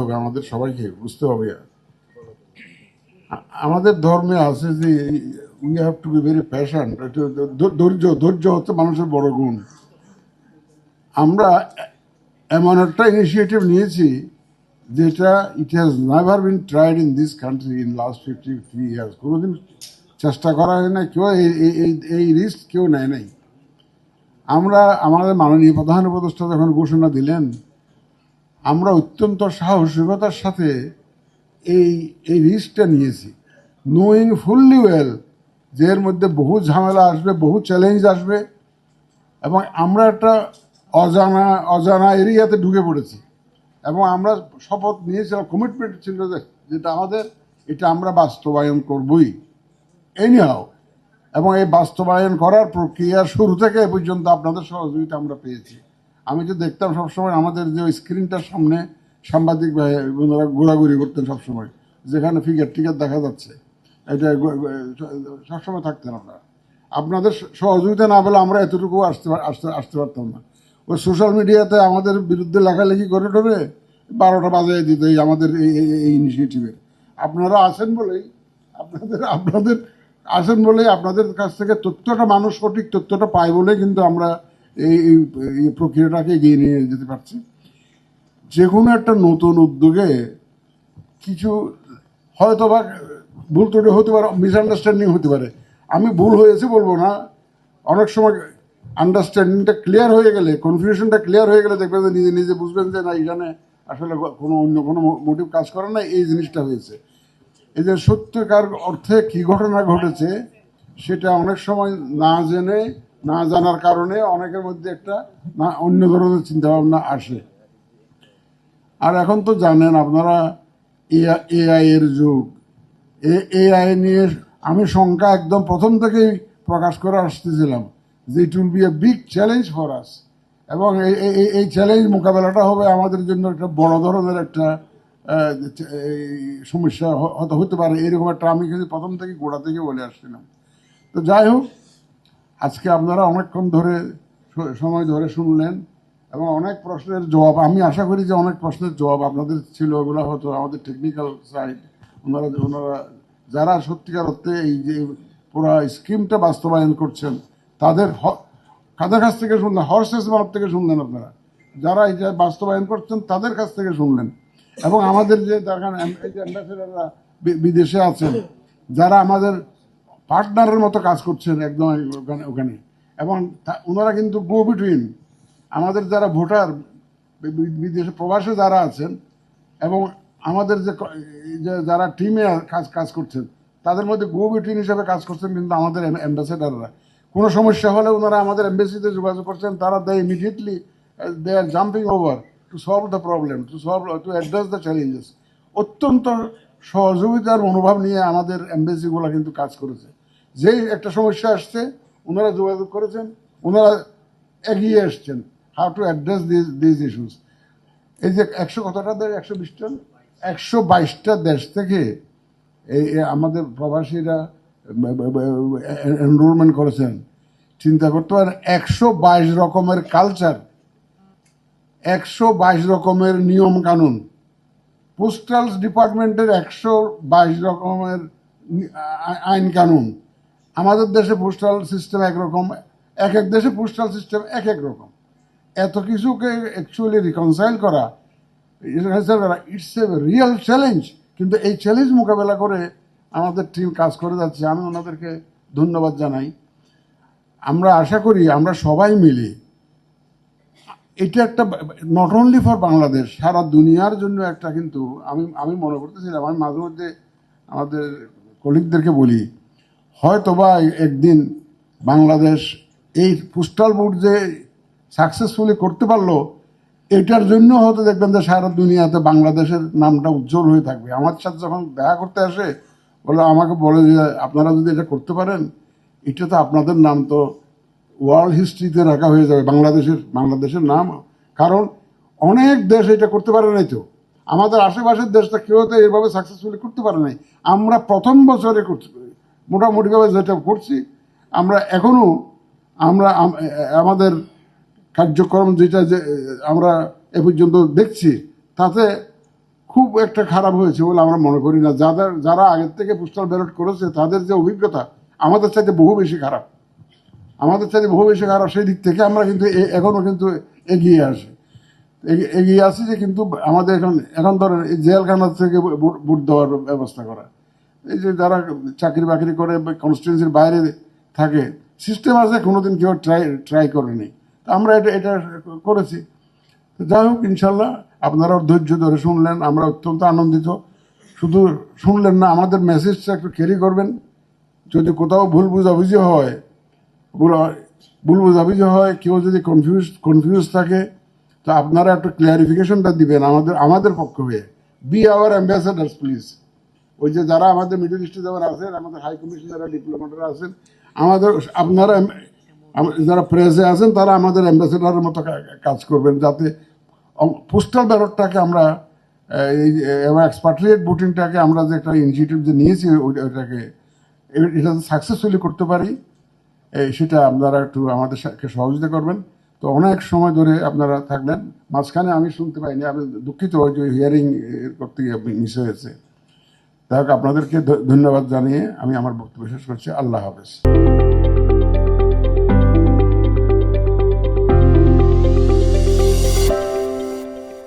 হবে, আমাদের সবাইকে বুঝতে হবে। আমাদের ধর্মে আছে যে we have to be very passion, ধৈর্য ধৈর্য হচ্ছে মানুষের বড় গুণ। আমরা এমন একটা ইনিশিয়েটিভ নিয়েছি যেটা it has never been tried in this country in last 53 years. কোনোদিন চেষ্টা করা হয় না, কেউ এই রিস্ক কেউ নেয় নাই। আমরা আমাদের মাননীয় প্রধান উপদেষ্টা যখন ঘোষণা দিলেন, আমরা অত্যন্ত সাহসিকতার সাথে এই রিস্কটা নিয়েছি, নোয়িং ফুললি ওয়েল যে এর মধ্যে বহু ঝামেলা আসবে, বহু চ্যালেঞ্জ আসবে, এবং আমরা একটা অজানা এরিয়াতে ঢুকে পড়েছি। এবং আমরা শপথ নিয়েছিলাম, কমিটমেন্ট ছিল যেটা আমাদের, এটা আমরা বাস্তবায়ন করবই এনিহাও। এবং এই বাস্তবায়ন করার প্রক্রিয়ার শুরু থেকে এ পর্যন্ত আপনাদের সহযোগিতা আমরা পেয়েছি। আমি যে দেখতাম সবসময় আমাদের যে ওই স্ক্রিনটার সামনে সাংবাদিক ভাই বোনেরা ঘোরাঘুরি করতেন সবসময়, যেখানে ফিগার টিগার দেখা যাচ্ছে, এটা সবসময় থাকতেন আপনারা। আপনাদের সহযোগিতা না পেলে আমরা এতটুকু আসতে পারতাম না। ওই সোশ্যাল মিডিয়াতে আমাদের বিরুদ্ধে লেখালেখি করে টোরে 12টা বাজিয়ে দিত এই আমাদের এই ইনিশিয়েটিভের। আপনারা আছেন বলেই, আপনাদের আছেন বলেই, আপনাদের কাছ থেকে তথ্যটা মানুষ সঠিক তথ্যটা পায় বলে কিন্তু আমরা এই প্রক্রিয়াটাকে এগিয়ে নিয়ে যেতে পারছি। যে কোনো একটা নতুন উদ্যোগে কিছু হয়তো বা ভুল ত্রুটি হতে পারে, মিসআন্ডারস্ট্যান্ডিং হতে পারে। আমি ভুল হয়েছে বলবো না, অনেক সময় আন্ডারস্ট্যান্ডিংটা ক্লিয়ার হয়ে গেলে, কনফিউশনটা ক্লিয়ার হয়ে গেলে দেখবেন যে নিজে নিজে বুঝবেন যে না, এখানে আসলে অন্য কোনো মোটিভ কাজ করে না, এই জিনিসটা হয়েছে। এই যে সত্যিকার অর্থে কী ঘটনা ঘটেছে সেটা অনেক সময় না জেনে, না জানার কারণে অনেকের মধ্যে একটা না অন্য ধরনের চিন্তাভাবনা আসে। আর এখন তো জানেন আপনারা এআই এর যুগ। এআই নিয়ে আমি শঙ্কা একদম প্রথম থেকেই প্রকাশ করে আসতেছিলাম যে it will B a big challenge for us. এবং এই চ্যালেঞ্জ মোকাবেলাটা হবে আমাদের জন্য একটা বড় ধরনের একটা সমস্যা হতে পারে, এরকম একটা আমি কিন্তু প্রথম থেকে গোড়া থেকে বলে আসছিলাম। তো যাই হোক, আজকে আপনারা অনেকক্ষণ ধরে সময় ধরে শুনলেন এবং অনেক প্রশ্নের জবাব, আমি আশা করি যে অনেক প্রশ্নের জবাব আপনাদের ছিল, ওগুলো হয়তো আমাদের টেকনিক্যাল সাইড। ওনারা যারা সত্যিকার অর্থে এই যে পুরো স্কিমটা বাস্তবায়ন করছেন তাদের কাদের কাছ থেকে শুনলেন, হর্সেস মাউথ থেকে শুনলেন আপনারা, যারা এই যে বাস্তবায়ন করছেন তাদের কাছ থেকে শুনলেন। এবং আমাদের যে অ্যাম্বাসেডাররা বিদেশে আছেন, যারা আমাদের পার্টনারের মতো কাজ করছেন একদম ওখানে, এবং ওনারা কিন্তু গো বিটুইন আমাদের যারা ভোটার, বিদেশে প্রবাসে যারা আছেন এবং আমাদের যে যারা টিমে কাজ করছেন, তাদের মধ্যে গো বিটুইন হিসাবে কাজ করছেন কিন্তু আমাদের অ্যাম্বাসেডাররা। কোনো সমস্যা হলে ওনারা আমাদের এম্বাসিতে যোগাযোগ করছেন, তারা immediately they are jumping over to solve the problem, to address the challenges. অত্যন্ত সহযোগিতার মনোভাব নিয়ে আমাদের এম্বাসিগুলো কিন্তু কাজ করেছে। যেই একটা সমস্যা আসছে ওনারা যোগাযোগ করেছেন, ওনারা এগিয়ে এসছেন how to address this issues. এই যে 122টা দেশ থেকে এই আমাদের প্রবাসীরা এনরোলমেন্ট করেছেন। চিন্তা করতে পারেন, 122 রকমের কালচার, 122 রকমের নিয়ম কানুন, পোস্টাল ডিপার্টমেন্টের 122 রকমের আইন কানুন। আমাদের দেশে পোস্টাল সিস্টেম একরকম, এক দেশে পোস্টাল সিস্টেম এক রকম। এত কিছুকে অ্যাকচুয়ালি রিকনসাইল করা, ইটস এ রিয়েল চ্যালেঞ্জ। কিন্তু এই চ্যালেঞ্জ মোকাবেলা করে আমাদের টিম কাজ করে যাচ্ছে, আমি ওনাদেরকে ধন্যবাদ জানাই। আমরা আশা করি আমরা সবাই মিলে, এটা একটা নট অনলি ফর বাংলাদেশ, সারা দুনিয়ার জন্য একটা, কিন্তু আমি মনে করতেছিলাম, আমি মাঝে মধ্যে আমাদের কলিগদেরকে বলি, হয়তো বা একদিন বাংলাদেশ এই পোস্টাল বোর্ড যে সাকসেসফুলি করতে পারলো, এটার জন্য হয়তো দেখবেন যে সারা দুনিয়াতে বাংলাদেশের নামটা উজ্জ্বল হয়ে থাকবে। আমার সাথে যখন দেখা করতে আসে আমাকে বলে যে আপনারা যদি এটা করতে পারেন, এটা তো আপনাদের নাম তো ওয়ার্ল্ড হিস্ট্রিতে রাখা হয়ে যাবে, বাংলাদেশের নাম। কারণ অনেক দেশ এটা করতে পারে নাই, তো আমাদের আশেপাশের দেশটা কেউ তো এইভাবে সাকসেসফুলি করতে পারে নাই। আমরা প্রথম বছরে করছি, মোটামুটিভাবে যেটা করছি আমরা এখনও, আমাদের কার্যক্রম যেটা যে আমরা এ পর্যন্ত দেখছি, তাতে খুব একটা খারাপ হয়েছে বলে আমরা মনে করি না। যারা আগের থেকে পোস্টাল ব্যালট করেছে তাদের যে অভিজ্ঞতা আমাদের চাইতে বহু বেশি খারাপ, সেই দিক থেকে আমরা কিন্তু এখনো কিন্তু এগিয়ে আসি এগিয়ে আসি যে কিন্তু আমাদের এখন ধরেন এই জেলখানা থেকে ভোট দেওয়ার ব্যবস্থা করা, এই যে যারা চাকরি বাকরি করে কনস্টিটিউন্সির বাইরে থাকে, সিস্টেম আছে, কোনোদিন কেউ ট্রাই করেনি, তো আমরা এটা করেছি। যাই হোক, ইনশাল্লাহ আপনারাও ধৈর্য ধরে শুনলেন, আমরা অত্যন্ত আনন্দিত। শুধু শুনলেন না, আমাদের মেসেজটা একটু ক্যারি করবেন। যদি কোথাও ভুল বোঝাবুঝি হয়, কেউ যদি কনফিউজ থাকে, তো আপনারা একটু ক্লিয়ারিফিকেশনটা দিবেন আমাদের পক্ষ হয়ে। B hour ambassadors please. ওই যে যারা আমাদের মিডল ইস্টে যারা আছেন, আমাদের হাই কমিশনাররা, ডিপ্লোমেটরা আছেন, আপনারা যারা প্রেসে আছেন, তারা আমাদের অ্যাম্বাসেডারের মতো কাজ করবেন, যাতে পোস্টাল ব্যালটটাকে আমরা এবং এক্সপাট্রিয়েট ভোটিংটাকে আমরা যে একটা ইনিশিয়েটিভ যে নিয়েছি ওইটাকে এটা সাকসেসফুলি করতে পারি, সেটা আপনারা একটু আমাদের সাথে সহযোগিতা করবেন। তো অনেক সময় ধরে আপনারা থাকলেন, মাঝখানে আমি শুনতে পাইনি, আমি দুঃখিত, ওই যে হিয়ারিং করতে গিয়ে মিস হয়েছে। তাই হোক, আপনাদেরকে ধন্যবাদ জানিয়ে আমি আমার বক্তব্য শেষ করছি। আল্লাহ হাফেজ।